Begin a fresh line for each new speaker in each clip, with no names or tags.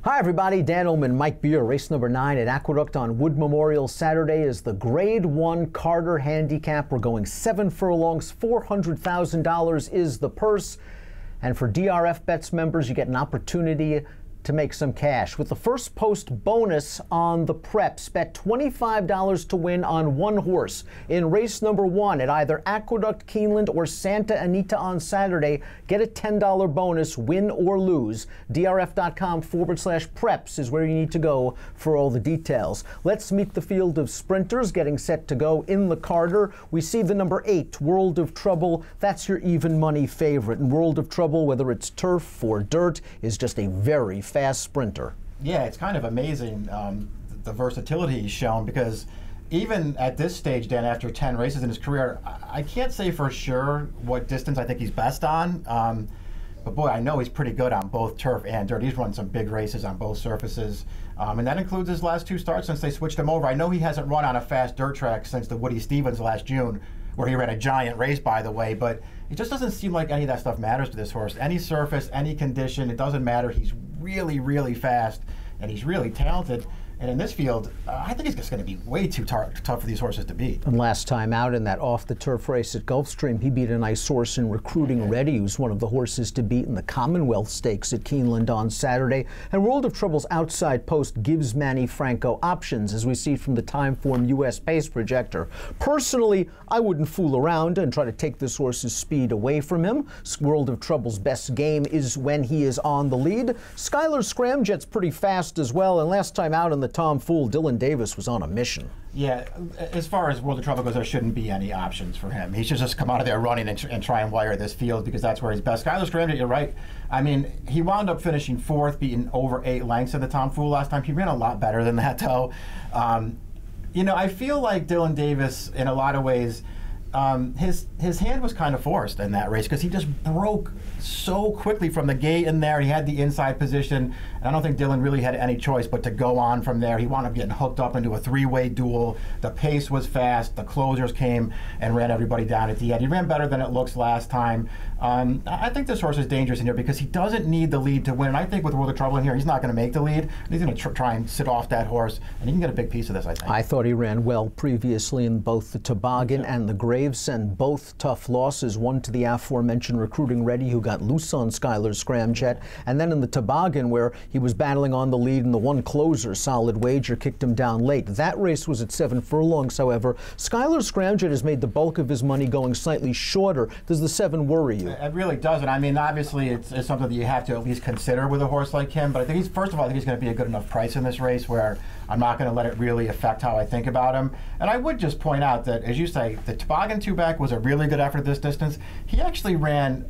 Hi everybody, Dan Illman, Mike Beer, race number 9 at Aqueduct on Wood Memorial Saturday is the Grade 1 Carter Handicap. We're going 7 furlongs, $400,000 is the purse. And for DRF Bets members, you get an opportunity to make some cash. With the first post bonus on the preps, bet $25 to win on one horse. In race number 1 at either Aqueduct, Keeneland, or Santa Anita on Saturday, get a $10 bonus, win or lose. DRF.com/preps is where you need to go for all the details. Let's meet the field of sprinters getting set to go in the Carter. We see the number 8, World of Trouble. That's your even money favorite. And World of Trouble, whether it's turf or dirt, is just a very fast sprinter.
Yeah, it's kind of amazing the versatility he's shown, because even at this stage, Dan, after 10 races in his career, I can't say for sure what distance I think he's best on. But boy, I know he's pretty good on both turf and dirt. He's run some big races on both surfaces. And that includes his last 2 starts since they switched him over. I know he hasn't run on a fast dirt track since the Woody Stevens last June, where he ran a giant race, by the way, but it just doesn't seem like any of that stuff matters to this horse. Any surface, any condition, it doesn't matter. He's really, really fast, and he's really talented. And in this field, I think it's just going to be way too tough for these horses to beat.
And last time out in that off-the-turf race at Gulfstream, he beat a nice horse in Recruiting Ready, who's one of the horses to beat in the Commonwealth Stakes at Keeneland on Saturday. And World of Trouble's outside post gives Manny Franco options, as we see from the Timeform US Pace Projector. Personally, I wouldn't fool around and try to take this horse's speed away from him. World of Trouble's best game is when he is on the lead. Skyler's Scramjet's pretty fast as well, and last time out in the Tom Fool, Dylan Davis was on a mission.
Yeah, as far as World of Trouble goes, there shouldn't be any options for him. He should just come out of there running and try and wire this field, because that's where he's best. Skyler Scramjet, you're right. I mean, he wound up finishing 4th, beating over 8 lengths in the Tom Fool last time. He ran a lot better than that, though. You know, I feel like Dylan Davis, in a lot of ways, his hand was kind of forced in that race, because he just broke so quickly from the gate in there. He had the inside position, and I don't think Dylan really had any choice but to go on from there. He wound up getting hooked up into a 3-way duel. The pace was fast. The closers came and ran everybody down at the end. He ran better than it looks last time. I think this horse is dangerous in here, because he doesn't need the lead to win. And I think with World of Trouble in here, he's not going to make the lead. He's going to try and sit off that horse, and he can get a big piece of this, I think.
I thought he ran well previously in both the Toboggan and the Gravesend, both tough losses. One to the aforementioned Recruiting Ready, who got loose on Skyler's Scramjet, and then in the Toboggan, where he was battling on the lead, and the one closer, Solid Wager, kicked him down late. That race was at 7 furlongs, however. Skyler's Scramjet has made the bulk of his money going slightly shorter. Does the 7 worry you?
It really doesn't. I mean, obviously, it's something that you have to at least consider with a horse like him, but I think he's, first of all, I think he's going to be a good enough price in this race where I'm not going to let it really affect how I think about him. And I would just point out that, as you say, the Toboggan 2-back was a really good effort this distance. He actually ran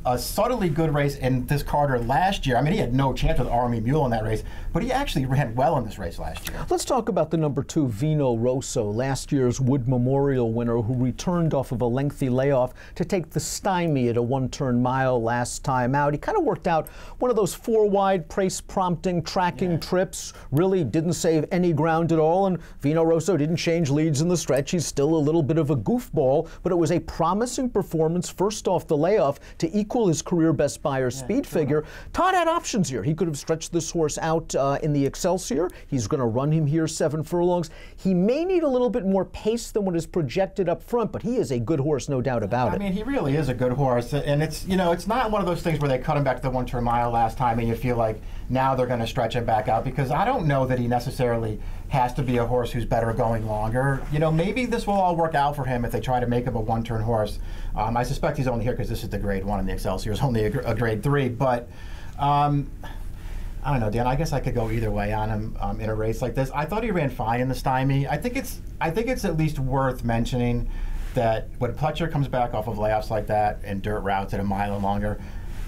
a subtly good race in this Carter last year. I mean, he had no chance with Army Mule in that race, but he actually ran well in this race last year.
Let's talk about the number 2, Vino Rosso, last year's Wood Memorial winner, who returned off of a lengthy layoff to take the stymie at a 1-turn mile last time out. He kind of worked out one of those 4-wide pace-prompting tracking trips, really didn't save any ground at all, and Vino Rosso didn't change leads in the stretch. He's still a little bit of a goofball, but it was a promising performance first off the layoff to equal his career best Buyer speed figure. Todd had options here. He could have stretched this horse out in the Excelsior. He's going to run him here 7 furlongs. He may need a little bit more pace than what is projected up front, but he is a good horse, no doubt about it.
I mean, he really is a good horse, and it's, you know, it's not one of those things where they cut him back to the 1-turn mile last time and you feel like now they're going to stretch him back out, because I don't know that he necessarily has to be a horse who's better going longer. You know, maybe this will all work out for him if they try to make him a 1-turn horse. I suspect he's only here because this is the Grade 1 and the Excelsior is only a Grade 3, but I don't know, Dan. I guess I could go either way on him in a race like this. I thought he ran fine in the stymie. I think it's at least worth mentioning that when Pletcher comes back off of layoffs like that and dirt routes at a mile and longer,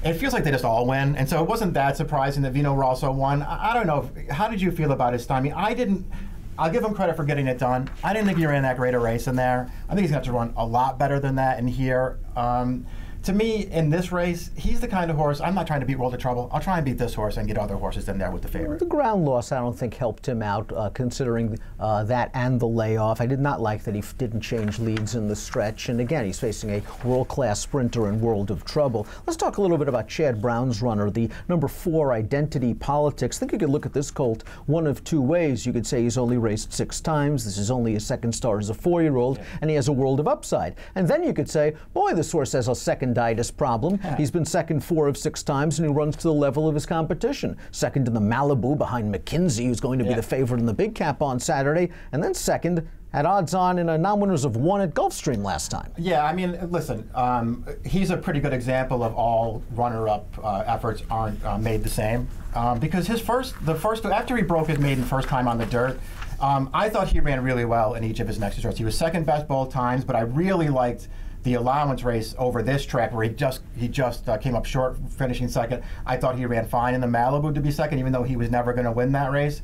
it feels like they just all win. And so it wasn't that surprising that Vino Rosso won. I don't know. How did you feel about his stymie? I'll give him credit for getting it done. I didn't think he ran that great a race in there. I think he's going to have to run a lot better than that in here. to me, in this race, he's the kind of horse, I'm not trying to beat World of Trouble. I'll try and beat this horse and get other horses in there with the favorite.
The ground loss, I don't think, helped him out, considering that and the layoff. I did not like that he didn't change leads in the stretch. And again, he's facing a world-class sprinter in World of Trouble. Let's talk a little bit about Chad Brown's runner, the number 4, Identity Politics. I think you could look at this colt one of two ways. You could say he's only raced 6 times. This is only his second start as a 4-year-old, and he has a world of upside. And then you could say, boy, this horse has a seconditis problem. He's been second 4 of 6 times, and he runs to the level of his competition. Second in the Malibu behind McKinsey, who's going to be the favorite in the Big Cap on Saturday, and then second at odds-on in a non-winners of 1 at Gulfstream last time.
Yeah, I mean, listen, he's a pretty good example of all runner-up efforts aren't made the same. Because after he broke his maiden first time on the dirt, I thought he ran really well in each of his next starts. He was second best both times, but I really liked the allowance race over this track where he just came up short, finishing second. I thought he ran fine in the Malibu to be second, even though he was never going to win that race.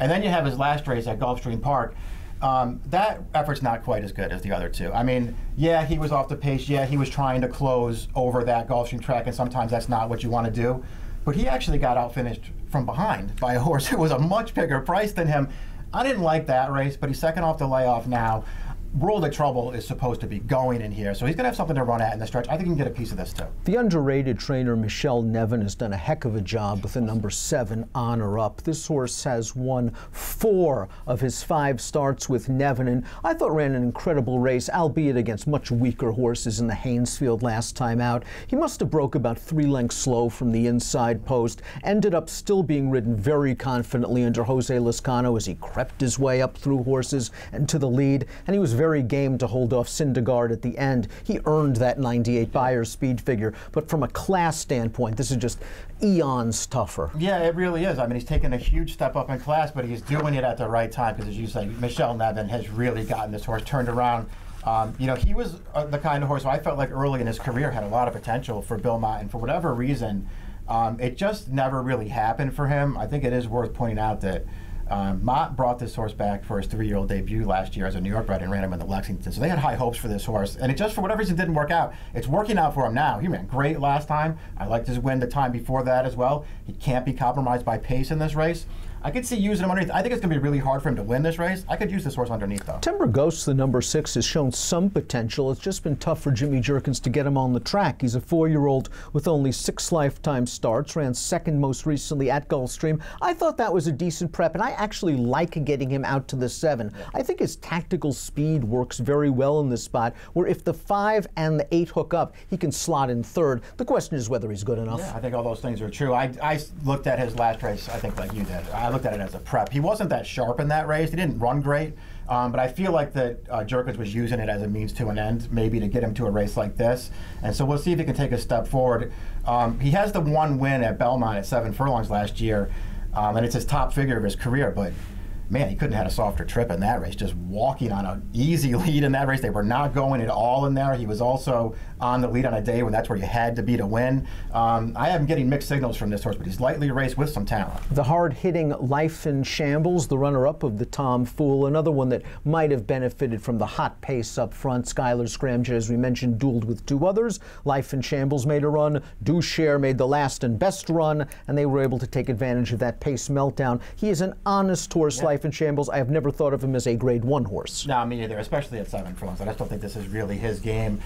And then you have his last race at Gulfstream Park. That effort's not quite as good as the other two. I mean, yeah, he was off the pace. Yeah, he was trying to close over that Gulfstream track, and sometimes that's not what you want to do. But he actually got outfinished from behind by a horse who was a much bigger price than him. I didn't like that race, but he's second off the layoff now. World of Trouble is supposed to be going in here, so he's going to have something to run at in the stretch. I think he can get a piece of this, too.
The underrated trainer, Michelle Nevin, has done a heck of a job with the number 7 Honor Up. This horse has won 4 of his 5 starts with Nevin, and I thought ran an incredible race, albeit against much weaker horses in the Haynesfield last time out. He must have broke about 3 lengths slow from the inside post, ended up still being ridden very confidently under Jose Lezcano as he crept his way up through horses and to the lead, and he was very game to hold off Syndergaard at the end. He earned that 98 Buyer's speed figure, but from a class standpoint, this is just eons tougher.
Yeah, it really is. I mean, he's taken a huge step up in class, but he's doing it at the right time because, as you say, Michelle Nevin has really gotten this horse turned around. You know, he was the kind of horse who I felt like early in his career had a lot of potential for Bill Mott, and for whatever reason, it just never really happened for him. I think it is worth pointing out that Mott brought this horse back for his 3-year-old debut last year as a New York bred and ran him in the Lexington. So they had high hopes for this horse, and it just, for whatever reason, didn't work out. It's working out for him now. He ran great last time. I liked his win the time before that as well. He can't be compromised by pace in this race. I could see using him underneath. I think it's going to be really hard for him to win this race. I could use this horse underneath, though.
Timber Ghost, the number 6, has shown some potential. It's just been tough for Jimmy Jerkins to get him on the track. He's a 4-year-old with only 6 lifetime starts, ran second most recently at Gulfstream. I thought that was a decent prep, and I actually like getting him out to the 7. Yeah. I think his tactical speed works very well in this spot, where if the 5 and the 8 hook up, he can slot in third. The question is whether he's good enough.
Yeah, I think all those things are true. I looked at his last race, I think, like you did. I looked at it as a prep. He wasn't that sharp in that race. He didn't run great, but I feel like that Jerkins was using it as a means to an end, maybe to get him to a race like this. And so we'll see if he can take a step forward. He has the 1 win at Belmont at 7 furlongs last year, and it's his top figure of his career, but man, he couldn't have had a softer trip in that race, just walking on an easy lead in that race. They were not going at all in there. He was also on the lead on a day when that's where you had to be to win. I am getting mixed signals from this horse, but he's lightly raced with some talent.
The hard-hitting Life in Shambles, the runner-up of the Tom Fool, another one that might have benefited from the hot pace up front. Skyler, Scramjet, as we mentioned, dueled with 2 others. Life in Shambles made a run. Dushare made the last and best run, and they were able to take advantage of that pace meltdown. He is an honest horse, Life in Shambles. I have never thought of him as a grade 1 horse.
No, me neither, especially at 7 furlongs. I just don't think this is really his game.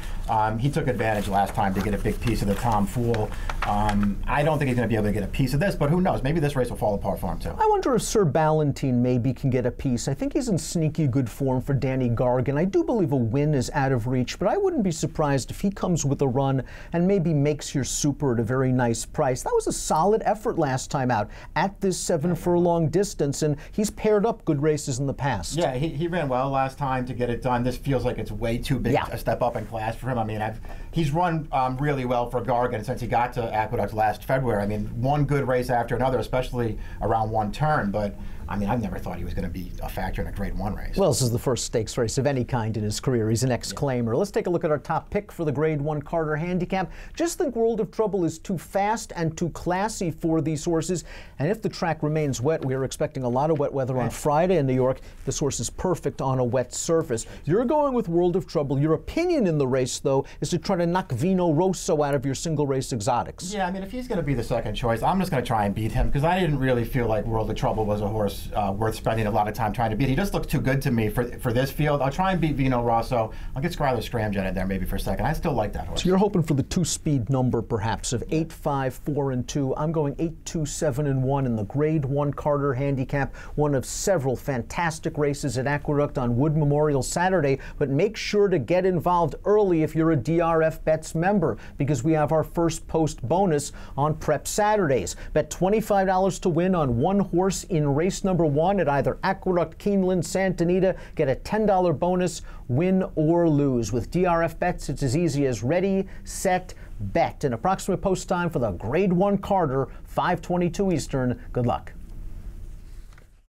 He took advantage last time to get a big piece of the Tom Fool. I don't think he's going to be able to get a piece of this, but who knows? Maybe this race will fall apart for him, too.
I wonder if Sir Ballantine maybe can get a piece. I think he's in sneaky good form for Danny Gargan. I do believe a win is out of reach, but I wouldn't be surprised if he comes with a run and maybe makes your super at a very nice price. That was a solid effort last time out at this 7 furlong distance, and he's paired up good races in the past.
Yeah, he ran well last time to get it done. This feels like it's way too big a step up in class for him. I mean, he's run really well for Gargan since he got to Aqueduct last February. I mean, one good race after another, especially around one turn, but I mean, I've never thought he was going to be a factor in a Grade 1 race.
Well, this is the first stakes race of any kind in his career. He's an ex-claimer. Let's take a look at our top pick for the Grade 1 Carter Handicap. Just think World of Trouble is too fast and too classy for these horses. And if the track remains wet, we are expecting a lot of wet weather on Friday in New York. This horse is perfect on a wet surface. You're going with World of Trouble. Your opinion in the race, though, is to try to knock Vino Rosso out of your single race exotics.
Yeah, I mean, if he's going to be the second choice, I'm just going to try and beat him because I didn't really feel like World of Trouble was a horse worth spending a lot of time trying to beat. He just looked too good to me for this field. I'll try and beat Vino Rosso. I'll get Skyler Scramjet in there maybe for a second. I still like that horse.
So you're hoping for the two-speed number, perhaps, of 8, 5, 4, and 2. I'm going 8, 2, 7, and 1 in the Grade 1 Carter Handicap, one of several fantastic races at Aqueduct on Wood Memorial Saturday. But make sure to get involved early if you're a DRF Bets member, because we have our first post bonus on Prep Saturdays. Bet $25 to win on one horse in race number 1 at either Aqueduct, Keeneland, Santa Anita. Get a $10 bonus, win or lose. With DRF Bets, it's as easy as ready, set, bet. An approximate post time for the Grade 1 Carter, 5:22 Eastern. Good luck.